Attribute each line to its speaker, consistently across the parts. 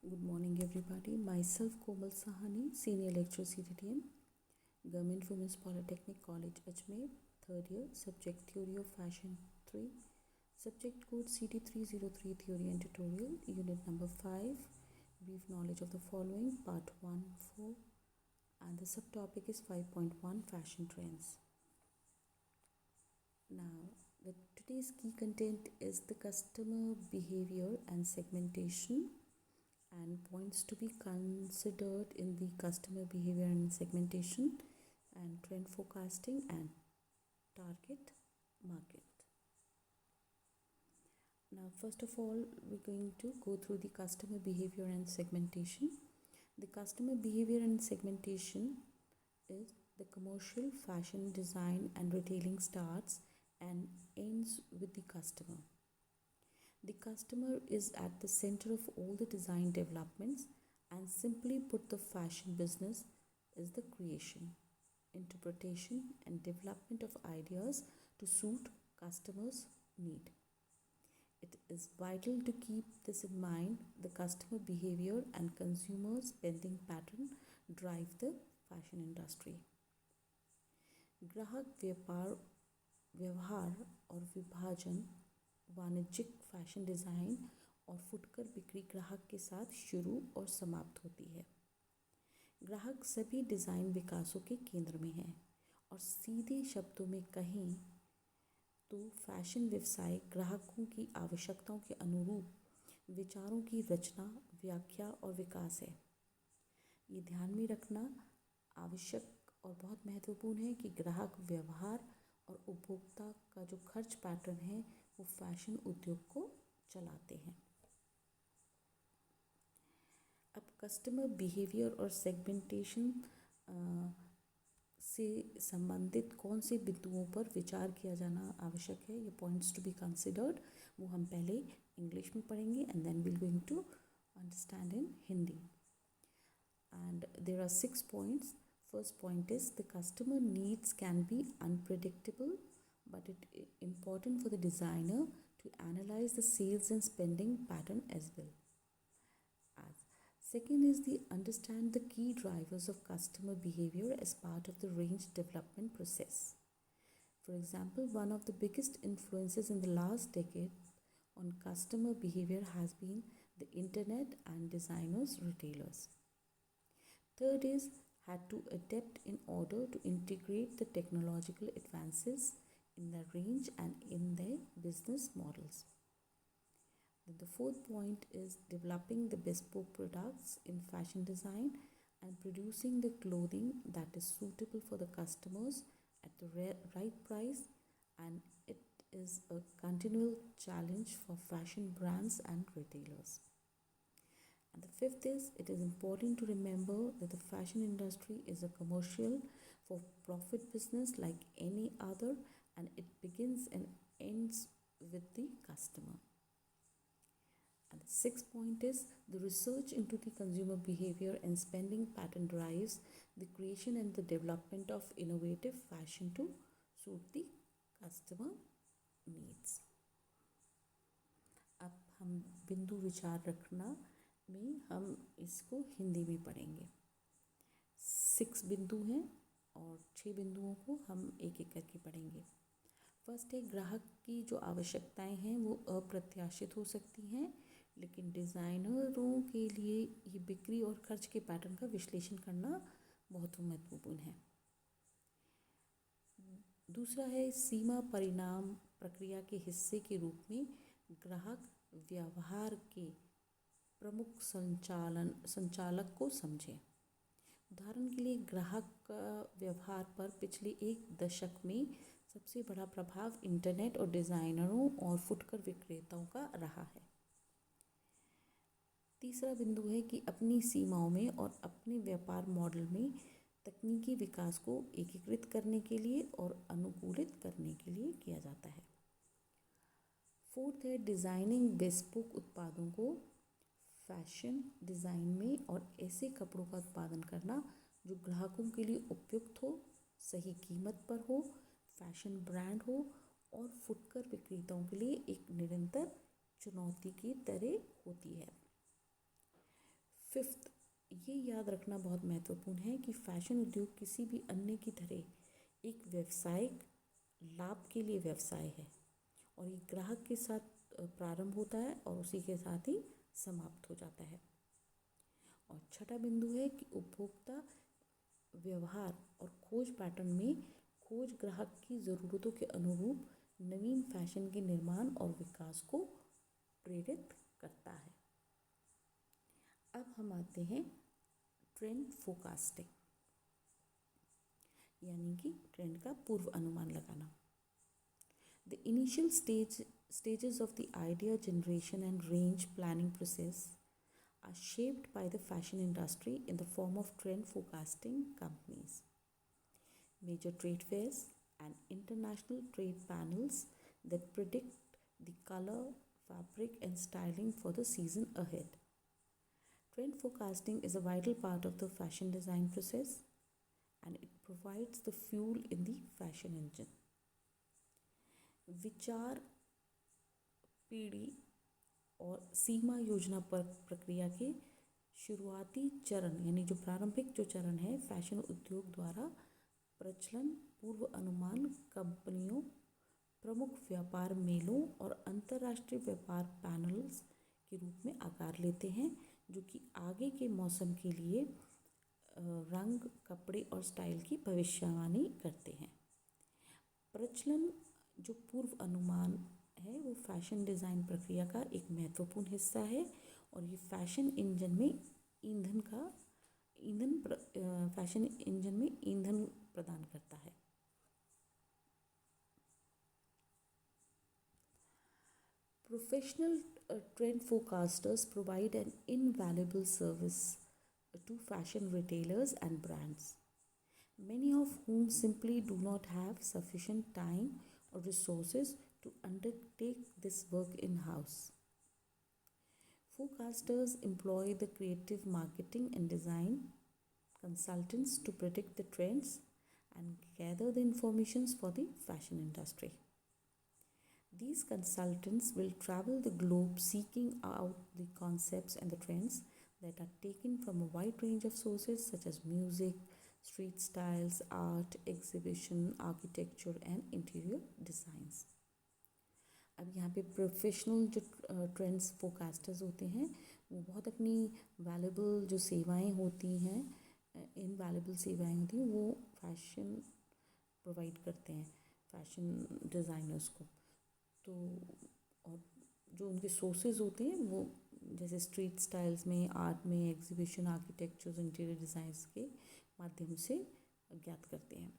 Speaker 1: Good morning, everybody. Myself, Komal Sahani, Senior Lecturer, CTTM, Government Women's Polytechnic College, Ajmer, third year, Subject Theory of Fashion 3, Subject Code CT303 Theory and Tutorial, Unit number 5, Brief Knowledge of the Following, Part 1, 4, and the subtopic is 5.1 Fashion Trends. Now, today's key content is the customer behavior and segmentation and points to be considered in the customer behavior and segmentation and trend forecasting and target market. Now, first of all, we're going to go through the customer behavior and segmentation. The customer behavior and segmentation is the commercial fashion design and retailing starts and ends with the customer. The customer is at the center of all the design developments, and simply put, the fashion business is the creation, interpretation, and development of ideas to suit customers' need. It is vital to keep this in mind. The customer behavior and consumer spending pattern drive the fashion industry. ग्राहक व्यवहार और विभाजन वाणिज्यिक fashion design और फुटकर बिक्री ग्राहक के साथ शुरू और समाप्त होती है। ग्राहक सभी डिज़ाइन विकासों के केंद्र में है और सीधे शब्दों में कहें तो फैशन व्यवसाय ग्राहकों की आवश्यकताओं के अनुरूप विचारों की रचना, व्याख्या और विकास है। ये ध्यान में रखना आवश्यक और बहुत महत्वपूर्ण है कि ग्राहक व्यवहार और उपभोक्ता का जो खर्च पैटर्न है वो फैशन उद्योग को चलाते हैं। अब कस्टमर बिहेवियर और सेगमेंटेशन से संबंधित कौन से बिंदुओं पर विचार किया जाना आवश्यक है, ये पॉइंट्स टू बी कंसिडर्ड, वो हम पहले इंग्लिश में पढ़ेंगे and then will going to understand in Hindi. And there are 6 points. First point is the customer needs can be unpredictable, but it is important for the designer to analyze the sales and spending pattern as well. Second is the understand the key drivers of customer behavior as part of the range development process. For example, one of the biggest influences in the last decade on customer behavior has been the internet and designers, retailers. Third is had to adapt in order to integrate the technological advances in the range and in their business models. Then the fourth point is developing the bespoke products in fashion design and producing the clothing that is suitable for the customers at the right price, and it is a continual challenge for fashion brands and retailers. And the fifth is it is important to remember that the fashion industry is a commercial for profit business like any other, and it begins and ends with the customer. And the sixth point is the research into the consumer behavior and spending pattern drives the creation and the development of innovative fashion to suit the customer needs. अब हम बिंदु विचार रखना में हम इसको हिंदी में पढ़ेंगे। 6 बिंदु हैं और 6 बिंदुओं को हम एक एक करके पढ़ेंगे। फर्स्ट है ग्राहक की जो आवश्यकताएं हैं वो अप्रत्याशित हो सकती हैं, लेकिन डिज़ाइनरों के लिए ये बिक्री और खर्च के पैटर्न का विश्लेषण करना बहुत महत्वपूर्ण है। दूसरा है सीमा परिणाम प्रक्रिया के हिस्से के रूप में ग्राहक व्यवहार के प्रमुख संचालक को समझें। उदाहरण के लिए ग्राहक का व्यवहार पर पिछले 1 दशक में सबसे बड़ा प्रभाव इंटरनेट और डिज़ाइनरों और फुटकर विक्रेताओं का रहा है। तीसरा बिंदु है कि अपनी सीमाओं में और अपने व्यापार मॉडल में तकनीकी विकास को एकीकृत करने के लिए और अनुकूलित करने के लिए किया जाता है। फोर्थ है डिज़ाइनिंग बेस्पोक उत्पादों को फैशन डिज़ाइन में और ऐसे कपड़ों का उत्पादन करना जो ग्राहकों के लिए उपयुक्त हो, सही कीमत पर हो, फैशन ब्रांड हो और फुटकर विक्रेताओं के लिए एक निरंतर चुनौती की तरह होती है। फिफ्थ, ये याद रखना बहुत महत्वपूर्ण है कि फैशन उद्योग किसी भी अन्य की तरह एक व्यावसायिक लाभ के लिए व्यवसाय है और ये ग्राहक के साथ प्रारंभ होता है और उसी के साथ ही समाप्त हो जाता है। और छठा बिंदु है कि उपभोक्ता व्यवहार और खोज पैटर्न में खोज ग्राहक की ज़रूरतों के अनुरूप नवीन फैशन के निर्माण और विकास को प्रेरित करता है। अब हम आते हैं ट्रेंड फोरकास्टिंग, यानी कि ट्रेंड का पूर्व अनुमान लगाना। The initial stages of the idea generation and range planning process are shaped by the fashion industry in the form of trend forecasting companies, major trade fairs, and international trade panels that predict the color, fabric, and styling for the season ahead. Trend forecasting is a vital part of the fashion design process and it provides the fuel in the fashion engine. विचार पीढ़ी और सीमा योजना पर प्रक्रिया के शुरुआती चरण, यानी जो प्रारंभिक जो चरण है फैशन उद्योग द्वारा प्रचलन पूर्व अनुमान कंपनियों, प्रमुख व्यापार मेलों और अंतर्राष्ट्रीय व्यापार पैनल्स के रूप में आकार लेते हैं, जो कि आगे के मौसम के लिए रंग, कपड़े और स्टाइल की भविष्यवाणी करते हैं। प्रचलन जो पूर्व अनुमान है वो फैशन डिज़ाइन प्रक्रिया का एक महत्वपूर्ण हिस्सा है और ये फैशन इंजन में ईंधन प्रदान करता है। Professional trend forecasters provide an invaluable service to fashion retailers and brands, many of whom simply do not have sufficient time or resources to undertake this work in-house. Forecasters employ the creative marketing and design consultants to predict the trends and gather the informations for the fashion industry. These consultants will travel the globe seeking out the concepts and the trends that are taken from a wide range of sources such as music, street styles, art, exhibition, architecture and interior designs. अब यहाँ पे professional जो trends फोरकास्टर्स होते हैं वो बहुत अपनी valuable जो सेवाएं होती हैं, इनवैल्यूबल सेवाएं होती हैं, वो फैशन प्रोवाइड करते हैं फैशन डिज़ाइनर्स को। तो और जो उनके सोर्सेज होते हैं वो जैसे स्ट्रीट स्टाइल्स में, आर्ट में, एग्जीबिशन, आर्किटेक्चर्स, इंटीरियर डिज़ाइंस के माध्यम से ज्ञात करते हैं।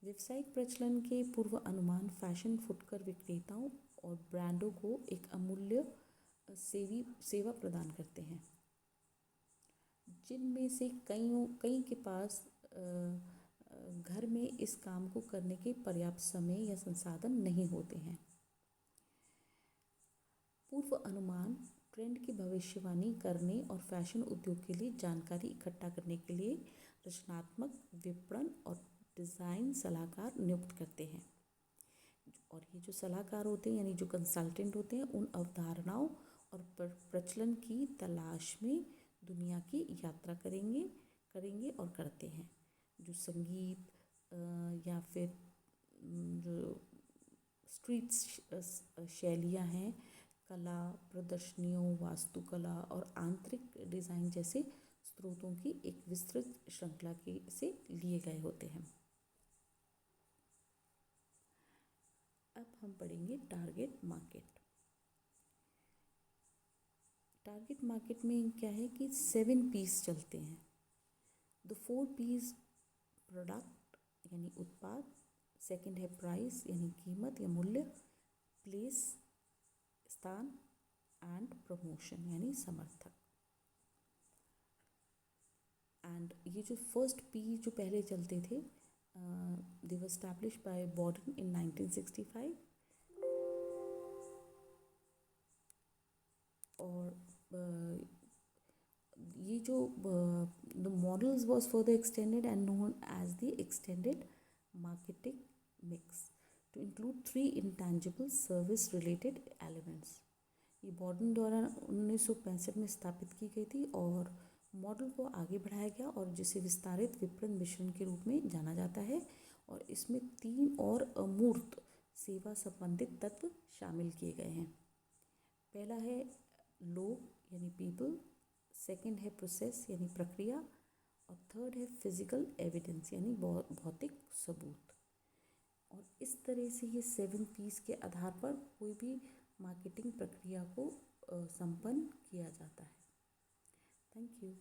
Speaker 1: व्यावसायिक प्रचलन के पूर्व अनुमान फैशन फुटकर विक्रेताओं और ब्रांडों को एक अमूल्य सेवा प्रदान करते हैं, जिनमें से कई के पास घर में इस काम को करने के पर्याप्त समय या संसाधन नहीं होते हैं। पूर्व अनुमान ट्रेंड की भविष्यवाणी करने और फैशन उद्योग के लिए जानकारी इकट्ठा करने के लिए रचनात्मक विपणन और डिज़ाइन सलाहकार नियुक्त करते हैं। और ये जो सलाहकार होते हैं यानी जो कंसल्टेंट होते हैं उन अवधारणाओं और प्रचलन की तलाश में दुनिया की यात्रा करेंगे और करते हैं। जो संगीत या फिर जो स्ट्रीट शैलियाँ हैं, कला प्रदर्शनियों, वास्तुकला और आंतरिक डिज़ाइन जैसे स्रोतों की एक विस्तृत श्रृंखला से लिए गए होते हैं। अब हम पढ़ेंगे टारगेट मार्केट। टारगेट मार्केट में क्या है कि 7 P's चलते हैं। द 4 P's प्रोडक्ट यानी उत्पाद, सेकंड है प्राइस यानी कीमत या मूल्य, प्लेस स्थान एंड प्रमोशन यानी समर्थक। एंड ये जो फर्स्ट पी जो पहले चलते थे दे वर एस्टैब्लिश्ड बाय बॉर्डन इन 1965 और ये जो the models was further extended and known as the extended marketing mix to include 3 intangible service related elements. ये बॉर्डन द्वारा 1965 में स्थापित की गई थी और मॉडल को आगे बढ़ाया गया और जिसे विस्तारित विपणन मिश्रण के रूप में जाना जाता है, और इसमें 3 और अमूर्त सेवा संबंधित तत्व शामिल किए गए हैं। पहला है लोग यानी पीपल, सेकंड है प्रोसेस यानी प्रक्रिया, और थर्ड है फिजिकल एविडेंस यानी भौतिक सबूत। और इस तरह से ये 7 P's के आधार पर कोई भी मार्केटिंग प्रक्रिया को संपन्न किया जाता है। Thank you.